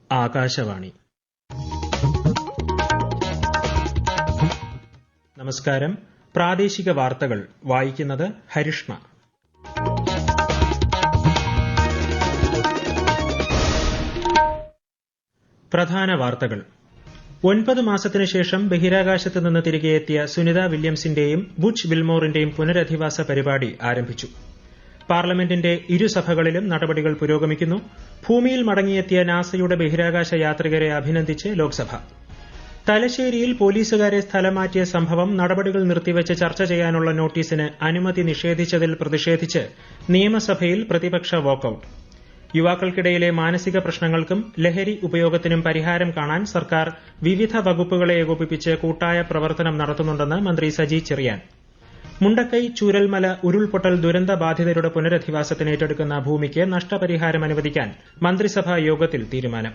ആകാശവാണി. നമസ്കാരം. പ്രാദേശിക വാർത്തകൾ വായിക്കുന്നത് ഹരിഷ്മ. പ്രധാന വാർത്തകൾ. 9 മാസത്തിനു ശേഷം ബഹിരാകാശത്ത് നിന്ന് തിരികെ എത്തിയ സുനിത വില്യംസിന്റെയും ബുച്ച് വിൽമോറിന്റെയും പുനരധിവാസ പരിപാടി ആരംഭിച്ചു. പാർലമെന്റിന്റെ ഇരുസഭകളിലും നടപടികൾ പുരോഗമിക്കുന്നു. ഭൂമിയിൽ മടങ്ങിയെത്തിയ നാസയുടെ ബഹിരാകാശ യാത്രികരെ അഭിനന്ദിച്ച് ലോക്സഭ. തലശ്ശേരിയിൽ പോലീസുകാരെ സ്ഥലം മാറ്റിയ സംഭവം നടപടികൾ നിർത്തിവച്ച് ചർച്ച ചെയ്യാനുള്ള നോട്ടീസിന് അനുമതി നിഷേധിച്ചതിൽ പ്രതിഷേധിച്ച് നിയമസഭയിൽ പ്രതിപക്ഷ വാക്കൌട്ട്. യുവാക്കൾക്കിടയിലെ മാനസിക പ്രശ്നങ്ങൾക്കും ലഹരി ഉപയോഗത്തിനും പരിഹാരം കാണാൻ സർക്കാർ വിവിധ വകുപ്പുകളെ ഏകോപിപ്പിച്ച് കൂട്ടായ പ്രവർത്തനം നടത്തുന്നുണ്ടെന്ന് മന്ത്രി സജി ചെറിയാൻ. മുണ്ടക്കൈ ചൂരൽമല ഉരുൾപൊട്ടൽ ദുരന്ത ബാധിതരുടെ പുനരധിവാസത്തിന് ഏറ്റെടുക്കുന്ന ഭൂമിക്ക് നഷ്ടപരിഹാരം അനുവദിക്കാൻ മന്ത്രിസഭാ യോഗത്തിൽ തീരുമാനം.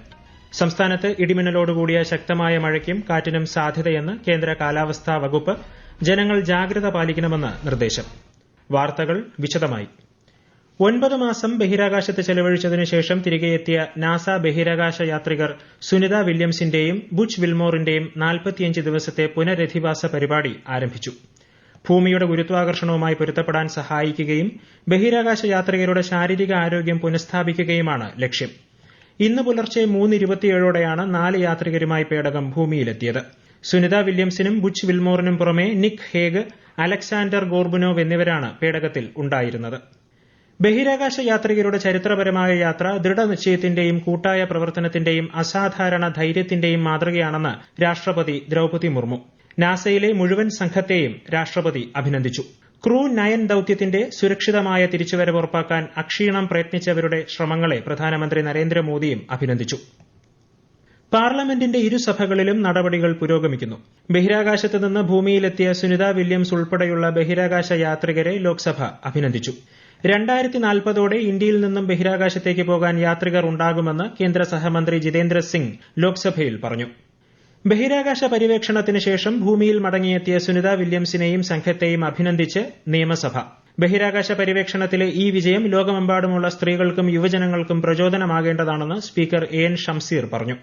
സംസ്ഥാനത്ത് ഇടിമിന്നലോടുകൂടിയ ശക്തമായ മഴയ്ക്കും കാറ്റിനും സാധ്യതയെന്ന് കേന്ദ്ര കാലാവസ്ഥാ വകുപ്പ്. ജനങ്ങൾ ജാഗ്രത പാലിക്കണമെന്ന് നിർദ്ദേശം. വാർത്തകൾ വിശദമായി. 9 മാസം ബഹിരാകാശത്ത് ചെലവഴിച്ചതിനു ശേഷം തിരികെയെത്തിയ നാസ ബഹിരാകാശ യാത്രികർ സുനിത വില്യംസിന്റെയും ബുച്ച് വിൽമോറിന്റെയും 45 ദിവസത്തെ പുനരധിവാസ പരിപാടി ആരംഭിച്ചു. ഭൂമിയുടെ ഗുരുത്വാകർഷണവുമായി പൊരുത്തപ്പെടാൻ സഹായിക്കുകയും ബഹിരാകാശ യാത്രികരുടെ ശാരീരിക ആരോഗ്യം പുനഃസ്ഥാപിക്കുകയുമാണ് ലക്ഷ്യം. ഇന്ന് പുലർച്ചെ 3:27ഓടെയാണ് 4 യാത്രികരുമായി പേടകം ഭൂമിയിലെത്തിയത്. സുനിത വില്യംസിനും ബുച്ച് വിൽമോറിനും പുറമെ നിക് ഹേഗ്, അലക്സാണ്ടർ ഗോർബുനോവ് എന്നിവരാണ് പേടകത്തിൽ ഉണ്ടായിരുന്നത്. ബഹിരാകാശ യാത്രികരുടെ ചരിത്രപരമായ യാത്ര ദൃഢനിശ്ചയത്തിന്റെയും കൂട്ടായ പ്രവർത്തനത്തിന്റെയും അസാധാരണ ധൈര്യത്തിന്റെയും മാതൃകയാണെന്ന് രാഷ്ട്രപതി ദ്രൌപദി മുർമു. നാസയിലെ മുഴുവൻ സംഘത്തെയും രാഷ്ട്രപതി അഭിനന്ദിച്ചു. ക്രൂ 9 ദൌത്യത്തിന്റെ സുരക്ഷിതമായ തിരിച്ചുവരവ് ഉറപ്പാക്കാൻ അക്ഷീണം പ്രയത്നിച്ചവരുടെ ശ്രമങ്ങളെ പ്രധാനമന്ത്രി നരേന്ദ്രമോദിയും അഭിനന്ദിച്ചു. പാർലമെന്റിന്റെ ഇരുസഭകളിലും നടപടികൾ പുരോഗമിക്കുന്നു. ബഹിരാകാശത്ത് നിന്ന് ഭൂമിയിലെത്തിയ സുനിത വില്യംസ് ഉൾപ്പെടെയുള്ള ബഹിരാകാശ യാത്രികരെ ലോക്സഭ അഭിനന്ദിച്ചു. 2040ഓടെ ഇന്ത്യയിൽ നിന്നും ബഹിരാകാശത്തേക്ക് പോകാൻ യാത്രികർ ഉണ്ടാകുമെന്ന് കേന്ദ്ര സഹമന്ത്രി ജിതേന്ദ്ര സിംഗ് ലോക്സഭയിൽ പറഞ്ഞു. ബഹിരാകാശ പര്യവേക്ഷണത്തിന് ശേഷം ഭൂമിയിൽ മടങ്ങിയെത്തിയ സുനിത വില്യംസിനെയും സംഘത്തെയും അഭിനന്ദിച്ച് നിയമസഭ. ബഹിരാകാശ പര്യവേക്ഷണത്തിലെ ഈ വിജയം ലോകമെമ്പാടുമുള്ള സ്ത്രീകൾക്കും യുവജനങ്ങൾക്കും പ്രചോദനമാകേണ്ടതാണെന്ന് സ്പീക്കർ എൻ ഷംസീർ പറഞ്ഞു.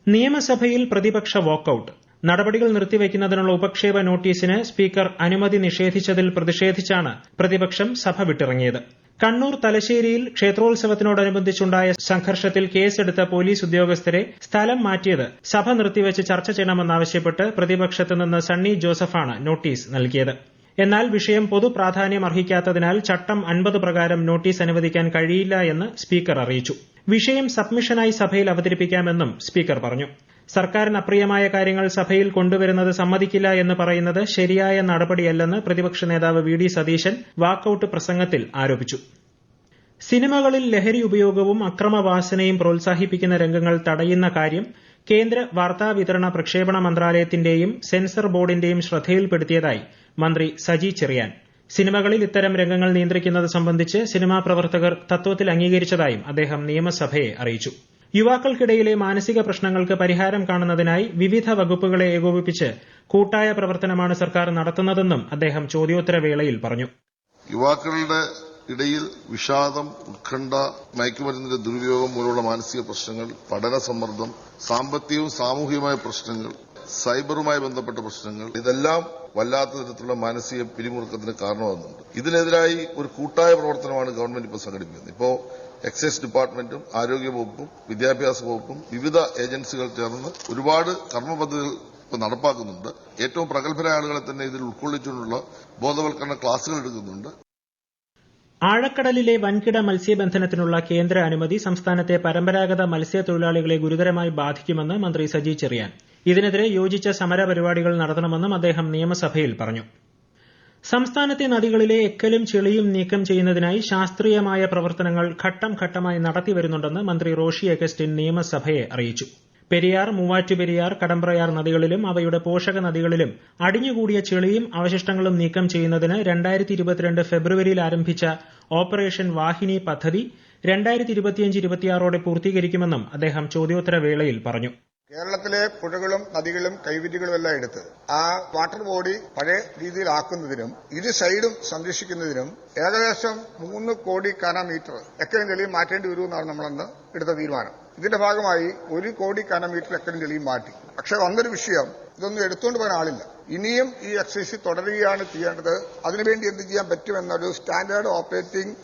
നിയമസഭയിൽ പ്രതിപക്ഷ വാക്കൌട്ട്. നടപടികൾ നിർത്തിവയ്ക്കുന്നതിനുള്ള ഉപക്ഷേപ നോട്ടീസിന് സ്പീക്കർ അനുമതി നിഷേധിച്ചതിൽ പ്രതിഷേധിച്ചാണ് പ്രതിപക്ഷം സഭ വിട്ടിറങ്ങിയത്. കണ്ണൂർ തലശ്ശേരിയിൽ ക്ഷേത്രോത്സവത്തിനോടനുബന്ധിച്ചുണ്ടായ സംഘർഷത്തിൽ കേസെടുത്ത പോലീസ് ഉദ്യോഗസ്ഥരെ സ്ഥലം മാറ്റിയത് സഭ നിർത്തിവച്ച് ചർച്ച ചെയ്യണമെന്നാവശ്യപ്പെട്ട് പ്രതിപക്ഷത്ത് നിന്ന് സണ്ണി ജോസഫാണ് നോട്ടീസ് നൽകിയത്. എന്നാൽ വിഷയം പൊതുപ്രാധാന്യം അർഹിക്കാത്തതിനാൽ ചട്ടം 50 പ്രകാരം നോട്ടീസ് അനുവദിക്കാൻ കഴിയില്ല എന്ന് സ്പീക്കർ അറിയിച്ചു. വിഷയം സബ്മിഷനായി സഭയിൽ അവതരിപ്പിക്കാമെന്നും സ്പീക്കർ പറഞ്ഞു. സർക്കാരിന് അപ്രിയമായ കാര്യങ്ങൾ സഭയിൽ കൊണ്ടുവരുന്നത് സമ്മതിക്കില്ല എന്ന് പറയുന്നത് ശരിയായ നടപടിയല്ലെന്ന് പ്രതിപക്ഷ നേതാവ് വി.ഡി. സതീശൻ വാക്കൌട്ട് പ്രസംഗത്തിൽ ആരോപിച്ചു. സിനിമകളിൽ ലഹരി ഉപയോഗവും അക്രമവാസനയും പ്രോത്സാഹിപ്പിക്കുന്ന രംഗങ്ങൾ തടയുന്ന കാര്യം കേന്ദ്ര വാർത്താവിതരണ പ്രക്ഷേപണ മന്ത്രാലയത്തിന്റെയും സെൻസർ ബോർഡിന്റെയും ശ്രദ്ധയിൽപ്പെടുത്തിയതായി മന്ത്രി സജി ചെറിയാൻ. സിനിമകളിൽ ഇത്തരം രംഗങ്ങൾ നിയന്ത്രിക്കുന്നത് സംബന്ധിച്ച് സിനിമാ പ്രവർത്തകർ തത്വത്തിൽ അംഗീകരിച്ചതായും അദ്ദേഹം നിയമസഭയെ അറിയിച്ചു. യുവാക്കൾക്കിടയിലെ മാനസിക പ്രശ്നങ്ങൾക്ക് പരിഹാരം കാണുന്നതിനായി വിവിധ വകുപ്പുകളെ ഏകോപിപ്പിച്ച് കൂട്ടായ പ്രവർത്തനമാണ് സർക്കാർ നടത്തുന്നതെന്നും അദ്ദേഹം ചോദ്യോത്തരവേളയിൽ പറഞ്ഞു. യുവാക്കളുടെ ഇടയിൽ വിഷാദം, ഉത്കണ്ഠ, മയക്കുമരുന്നിന്റെ ദുരുപയോഗം മൂലമുള്ള മാനസിക പ്രശ്നങ്ങൾ, പഠന സമ്മർദ്ദം, സാമ്പത്തികവും സാമൂഹികമായ പ്രശ്നങ്ങൾ, സൈബറുമായി ബന്ധപ്പെട്ട പ്രശ്നങ്ങൾ, ഇതെല്ലാം വല്ലാത്ത തരത്തിലുള്ള മാനസിക പിരിമുറുക്കത്തിന് കാരണമാകുന്നുണ്ട്. ഇതിനെതിരായി ഒരു കൂട്ടായ പ്രവർത്തനമാണ് ഗവൺമെന്റ് ഇപ്പോൾ സംഘടിപ്പിക്കുന്നത്. ഇപ്പോൾ എക്സൈസ് ഡിപ്പാർട്ട്മെന്റും ആരോഗ്യവകുപ്പും വിദ്യാഭ്യാസ വകുപ്പും വിവിധ ഏജൻസികൾ ചേർന്ന് ഒരുപാട് കർമ്മ പദ്ധതികൾ ഇപ്പോൾ നടപ്പാക്കുന്നുണ്ട്. ഏറ്റവും പ്രഗത്ഭരായ ആളുകളെ തന്നെ ഇതിൽ ഉൾക്കൊള്ളിച്ചുകൊണ്ടുള്ള ബോധവൽക്കരണ ക്ലാസുകൾ എടുക്കുന്നുണ്ട്. ആഴക്കടലിലെ വൻകിട മത്സ്യബന്ധനത്തിനുള്ള കേന്ദ്ര അനുമതി സംസ്ഥാനത്തെ പരമ്പരാഗത മത്സ്യത്തൊഴിലാളികളെ ഗുരുതരമായി ബാധിക്കുമെന്ന് മന്ത്രി സജി ചെറിയാൻ. ഇതിനെതിരെ യോജിച്ച സമരപരിപാടികൾ നടത്തണമെന്നും അദ്ദേഹം നിയമസഭയിൽ പറഞ്ഞു. സംസ്ഥാനത്തെ നദികളിലെ എക്കലും ചെളിയും നീക്കം ചെയ്യുന്നതിനായി ശാസ്ത്രീയമായ പ്രവർത്തനങ്ങൾ ഘട്ടം ഘട്ടമായി നടത്തിവരുന്നുണ്ടെന്ന് മന്ത്രി റോഷി അഗസ്റ്റിൻ നിയമസഭയെ അറിയിച്ചു. പെരിയാർ, മൂവാറ്റുപെരിയാർ, കടമ്പ്രയാർ നദികളിലും അവയുടെ പോഷക നദികളിലും അടിഞ്ഞുകൂടിയ ചെളിയും അവശിഷ്ടങ്ങളും നീക്കം ചെയ്യുന്നതിന് 2022 ഫെബ്രുവരിയിൽ ആരംഭിച്ച ഓപ്പറേഷൻ വാഹിനി പദ്ധതി 2025-26ഓടെ പൂർത്തീകരിക്കുമെന്നും അദ്ദേഹം ചോദ്യോത്തരവേളയിൽ പറഞ്ഞു. കേരളത്തിലെ പുഴകളും നദികളും കൈവരികളും എല്ലാം എടുത്ത് ആ വാട്ടർ ബോഡി പഴയ രീതിയിലാക്കുന്നതിനും ഇരു സൈഡും സംരക്ഷിക്കുന്നതിനും ഏകദേശം 3 കോടി ഘനമീറ്റർ എക്കയും തെളിയും മാറ്റേണ്ടി വരുമെന്നാണ് നമ്മളന്ന് എടുത്ത തീരുമാനം. ഇതിന്റെ ഭാഗമായി 1 കോടി ഘനമീറ്റർ എക്കയും തെളിയും മാറ്റി. പക്ഷെ വന്നൊരു വിഷയം, ഇതൊന്നും എടുത്തുകൊണ്ട് പോകാൻ ആളില്ല. ഇനിയും ഈ എക്സസൈസ് തുടരുകയാണ് ചെയ്യേണ്ടത്. അതിനുവേണ്ടി എന്ത് ചെയ്യാൻ പറ്റുമെന്നൊരു സ്റ്റാൻഡേർഡ് ഓപ്പറേറ്റിംഗ്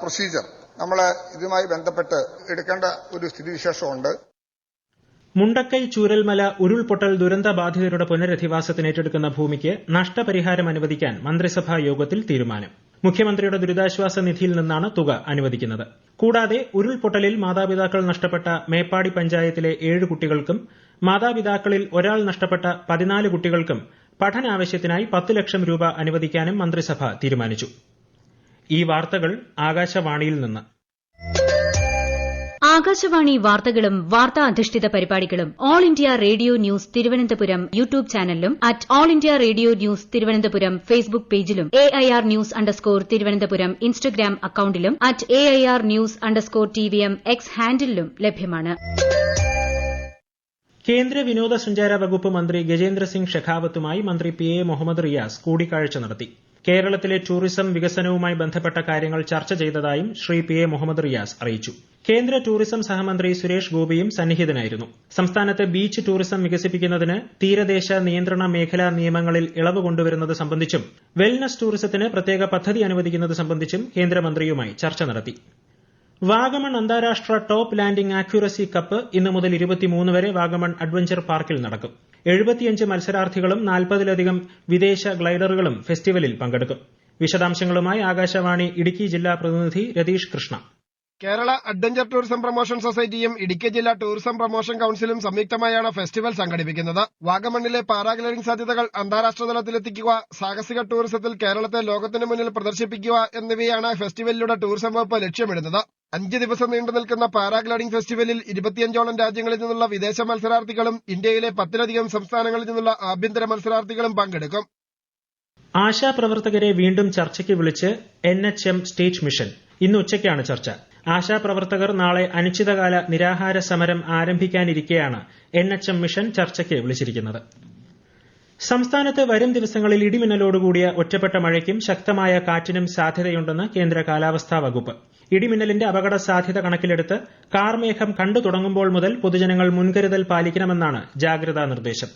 പ്രൊസീജിയർ നമ്മൾ ഇതുമായി ബന്ധപ്പെട്ട് എടുക്കേണ്ട ഒരു സ്ഥിതിവിശേഷമുണ്ട്. മുണ്ടക്കൈ ചൂരൽമല ഉരുൾപൊട്ടൽ ദുരന്ത ബാധിതരുടെ പുനരധിവാസത്തിന് ഏറ്റെടുക്കുന്ന ഭൂമിക്ക് നഷ്ടപരിഹാരം അനുവദിക്കാൻ മന്ത്രിസഭാ യോഗത്തിൽ തീരുമാനം. മുഖ്യമന്ത്രിയുടെ ദുരിതാശ്വാസ നിധിയിൽ നിന്നാണ് തുക അനുവദിക്കുന്നത്. കൂടാതെ ഉരുൾപൊട്ടലിൽ മാതാപിതാക്കൾ നഷ്ടപ്പെട്ട മേപ്പാടി പഞ്ചായത്തിലെ 7 കുട്ടികൾക്കും മാതാപിതാക്കളിൽ ഒരാൾ നഷ്ടപ്പെട്ട 14 കുട്ടികൾക്കും പഠനാവശ്യത്തിനായി 10 ലക്ഷം രൂപ അനുവദിക്കാനും മന്ത്രിസഭ തീരുമാനിച്ചു. ഈ വാർത്തകൾ ആകാശവാണിയിൽ നിന്ന്. ആകാശവാണി വാർത്തകളും വാർത്താ അധിഷ്ഠിത പരിപാടികളും all India radio news Thiruvananthapuram YouTube ചാനലിലും @all India radio news Thiruvananthapuram Facebook പേജിലും AIR ന്യൂസ് _തിരുവനന്തപുരം ഇൻസ്റ്റഗ്രാം അക്കൌണ്ടിലും @AIR ന്യൂസ് _TVM X ഹാൻഡിലും ലഭ്യമാണ്. കേന്ദ്ര വിനോദസഞ്ചാര വകുപ്പ് മന്ത്രി ഗജേന്ദ്ര സിംഗ് ഷെഖാവത്തുമായി മന്ത്രി PA മുഹമ്മദ് റിയാസ് കൂടിക്കാഴ്ച നടത്തി. കേരളത്തിലെ ടൂറിസം വികസനവുമായി ബന്ധപ്പെട്ട കാര്യങ്ങൾ ചർച്ച ചെയ്തതായും ശ്രീ PA മുഹമ്മദ് റിയാസ് അറിയിച്ചു. കേന്ദ്ര ടൂറിസം സഹമന്ത്രി സുരേഷ് ഗോപിയും സന്നിഹിതനായിരുന്നു. സംസ്ഥാനത്ത് ബീച്ച് ടൂറിസം വികസിപ്പിക്കുന്നതിന് തീരദേശ നിയന്ത്രണ മേഖലാ നിയമങ്ങളിൽ ഇളവ് കൊണ്ടുവരുന്നത് സംബന്ധിച്ചും വെൽനസ് ടൂറിസത്തിന് പ്രത്യേക പദ്ധതി അനുവദിക്കുന്നത് സംബന്ധിച്ചും കേന്ദ്രമന്ത്രിയുമായി ചർച്ച നടത്തി. വാഗമൺ അന്താരാഷ്ട്ര ടോപ്പ് ലാൻഡിംഗ് ആക്യുറസി കപ്പ് ഇന്ന് മുതൽ 23 വരെ വാഗമൺ അഡ്വഞ്ചർ പാർക്കിൽ നടക്കും. 75 മത്സരാർത്ഥികളും 40-ലധികം വിദേശ ഗ്ലൈഡറുകളും ഫെസ്റ്റിവലിൽ പങ്കെടുക്കും. വിശദാംശങ്ങളുമായി ആകാശവാണി ഇടുക്കി ജില്ലാ പ്രതിനിധി Ratheesh Krishna. Kerala adventure tourism promotion സൊസൈറ്റിയും ഇടുക്കി ജില്ലാ ടൂറിസം പ്രൊമോഷൻ കൌൺസിലും സംയുക്തമായാണ് ഫെസ്റ്റിവൽ സംഘടിപ്പിക്കുന്നത്. വാഗമണ്ണിലെ പാരാഗ്ലൈഡിംഗ് സാധ്യതകൾ അന്താരാഷ്ട്ര തലത്തിലെത്തിക്കുക, സാഹസിക ടൂറിസത്തിൽ കേരളത്തെ ലോകത്തിന് മുന്നിൽ പ്രദർശിപ്പിക്കുക എന്നിവയാണ് ഫെസ്റ്റിവലിലൂടെ ടൂറിസം വകുപ്പ് ലക്ഷ്യമിടുന്നത്. 5 ദിവസം നീണ്ടു നിൽക്കുന്ന പാരാഗ്ലൈഡിംഗ് ഫെസ്റ്റിവലിൽ 25ഓളം രാജ്യങ്ങളിൽ നിന്നുള്ള വിദേശ മത്സരാർത്ഥികളും ഇന്ത്യയിലെ 10-ലധികം സംസ്ഥാനങ്ങളിൽ നിന്നുള്ള ആഭ്യന്തര മത്സരാർത്ഥികളും പങ്കെടുക്കും. ആശാപ്രവർത്തകരെ വീണ്ടും ചർച്ചയ്ക്ക് വിളിച്ച് NHM സ്റ്റേറ്റ് മിഷൻ. ഇന്ന് ഉച്ചയ്ക്കാണ് ചർച്ച. ആശാപ്രവർത്തകർ നാളെ അനിശ്ചിതകാല നിരാഹാര സമരം ആരംഭിക്കാനിരിക്കെയാണ് NHM മിഷൻ ചർച്ചയ്ക്ക് വിളിച്ചിരിക്കുന്നത്. സംസ്ഥാനത്ത് വരും ദിവസങ്ങളിൽ ഇടിമിന്നലോടുകൂടിയ ഒറ്റപ്പെട്ട മഴയ്ക്കും ശക്തമായ കാറ്റിനും സാധ്യതയുണ്ടെന്ന് കേന്ദ്ര കാലാവസ്ഥാ വകുപ്പ്. ഇടിമിന്നലിന്റെ അപകട സാധ്യത കണക്കിലെടുത്ത് കാർമേഘം കണ്ടു തുടങ്ങുമ്പോൾ മുതൽ പൊതുജനങ്ങൾ മുൻകരുതൽ പാലിക്കണമെന്നാണ് ജാഗ്രതാ നിർദ്ദേശം.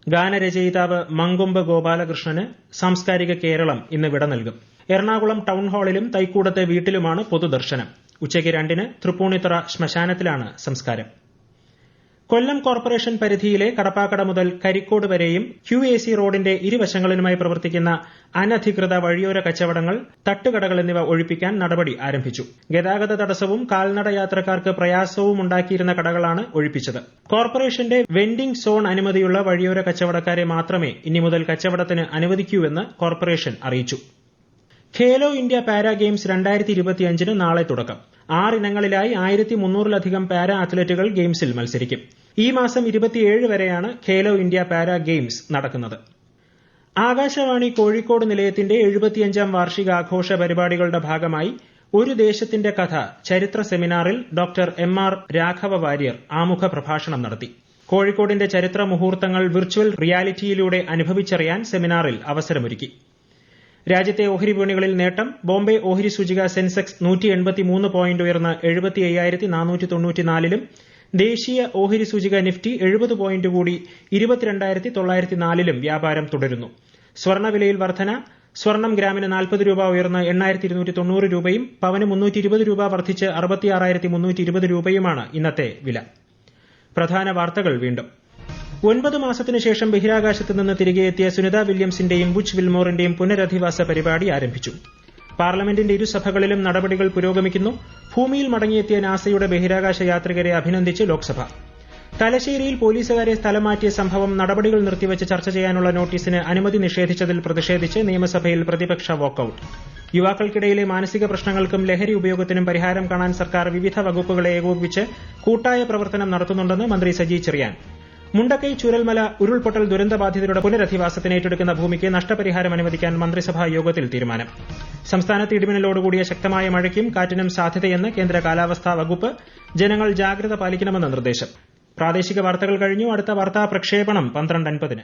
ഗാനരചയിതാവ് മങ്കൊമ്പ് ഗോപാലകൃഷ്ണന് സാംസ്കാരിക കേരളം ഇന്ന് വിട നൽകും. എറണാകുളം ടൌൺ ഹാളിലും തൈക്കൂടത്തെ വീട്ടിലുമാണ് പൊതുദർശനം. ഉച്ചയ്ക്ക് 2-ന് തൃപ്പൂണിത്തുറ ശ്മശാനത്തിലാണ് സംസ്കാരം. കൊല്ലം കോർപ്പറേഷൻ പരിധിയിലെ കടപ്പാക്കട മുതൽ കരിക്കോട് വരെയും QAC റോഡിന്റെ ഇരുവശങ്ങളിലുമായി പ്രവർത്തിക്കുന്ന അനധികൃത വഴിയോര കച്ചവടങ്ങൾ, തട്ടുകടകൾ എന്നിവ ഒഴിപ്പിക്കാൻ നടപടി ആരംഭിച്ചു. ഗതാഗത തടസ്സവും കാൽനട യാത്രക്കാർക്ക് പ്രയാസവും ഉണ്ടാക്കിയിരുന്ന കടകളാണ് ഒഴിപ്പിച്ചത്. കോർപ്പറേഷന്റെ വെൻഡിംഗ് സോൺ അനുമതിയുള്ള വഴിയോര കച്ചവടക്കാരെ മാത്രമേ ഇനി മുതൽ കച്ചവടത്തിന് അനുവദിക്കൂവെന്ന് കോർപ്പറേഷൻ അറിയിച്ചു. ഖേലോ ഇന്ത്യ പാരാ ഗെയിംസ് 2025 നാളെ തുടക്കം. 6 ഇനങ്ങളിലായി 1300-ലധികം പാരാ അത്ലറ്റുകൾ ഗെയിംസിൽ മത്സരിക്കും. ഈ മാസം 27 വരെയാണ് ഖേലോ ഇന്ത്യ പാരാ ഗെയിംസ് നടക്കുന്നത്. ആകാശവാണി കോഴിക്കോട് നിലയത്തിന്റെ 75ാം വാർഷികാഘോഷ പരിപാടികളുടെ ഭാഗമായി ഒരു ദേശത്തിന്റെ കഥ ചരിത്ര സെമിനാറിൽ ഡോക്ടർ MR രാഘവ വാര്യർ ആമുഖ പ്രഭാഷണം നടത്തി. കോഴിക്കോടിന്റെ ചരിത്ര മുഹൂർത്തങ്ങൾ വിർച്വൽ റിയാലിറ്റിയിലൂടെ അനുഭവിച്ചറിയാൻ സെമിനാറിൽ അവസരമൊരുക്കി. രാജ്യത്തെ ഓഹരി വിപണികളിൽ നേട്ടം. ബോംബെ ഓഹരി സൂചിക സെൻസെക്സ് 183 പോയിന്റ് ഉയർന്ന് 75,494-ലും ദേശീയ ഓഹരി സൂചിക നിഫ്റ്റി 70 പോയിന്റ് കൂടി 22,904-ലും വ്യാപാരം തുടരുന്നു. സ്വർണ്ണവിലയിൽ വർധന. സ്വർണ്ണം ഗ്രാമിന് 40 രൂപ ഉയർന്ന് 8,290 രൂപയും പവന് 320 രൂപ വർദ്ധിച്ച് 66,320 രൂപയുമാണ് ഇന്നത്തെ വില. പ്രധാന വാർത്തകൾ വീണ്ടും. 9 മാസത്തിനു ശേഷം ബഹിരാകാശത്ത് നിന്ന് തിരികെ എത്തിയ സുനിത വില്യംസിന്റെയും ബുച്ച് വിൽമോറിന്റെയും പുനരധിവാസ പരിപാടി ആരംഭിച്ചു. പാർലമെന്റിന്റെ ഇരുസഭകളിലും നടപടികൾ പുരോഗമിക്കുന്നു. ഭൂമിയിൽ മടങ്ങിയെത്തിയ നാസയുടെ ബഹിരാകാശ യാത്രികരെ അഭിനന്ദിച്ച് ലോക്സഭ. തലശ്ശേരിയിൽ പോലീസുകാരെ സ്ഥലം മാറ്റിയ സംഭവം നടപടികൾ നിർത്തിവച്ച് ചർച്ച ചെയ്യാനുള്ള നോട്ടീസിന് അനുമതി നിഷേധിച്ചതിൽ പ്രതിഷേധിച്ച് നിയമസഭയിൽ പ്രതിപക്ഷ വാക്കൌട്ട്. യുവാക്കൾക്കിടയിലെ മാനസിക പ്രശ്നങ്ങൾക്കും ലഹരി ഉപയോഗത്തിനും പരിഹാരം കാണാൻ സർക്കാർ വിവിധ വകുപ്പുകളെ ഏകോപിപ്പിച്ച് കൂട്ടായ പ്രവർത്തനം നടത്തുന്നുണ്ടെന്ന് മന്ത്രി സജി ചെറിയാൻ. മുണ്ടക്കൈ ചൂരൽമല ഉരുൾപൊട്ടൽ ദുരന്തബാധിതരുടെ പുനരധിവാസത്തിന് ഏറ്റെടുക്കുന്ന ഭൂമിക്ക് നഷ്ടപരിഹാരം അനുവദിക്കാൻ മന്ത്രിസഭാ യോഗത്തിൽ തീരുമാനം. സംസ്ഥാനത്ത് ഇടിമിന്നലോടുകൂടിയ ശക്തമായ മഴയ്ക്കും കാറ്റിനും സാധ്യതയെന്ന് കേന്ദ്ര കാലാവസ്ഥാ വകുപ്പ്. ജനങ്ങൾ ജാഗ്രത പാലിക്കണമെന്ന് നിർദ്ദേശം. പ്രാദേശിക വാർത്തകൾ കഴിഞ്ഞു. അടുത്ത വാർത്താ പ്രക്ഷേപണം 12:50.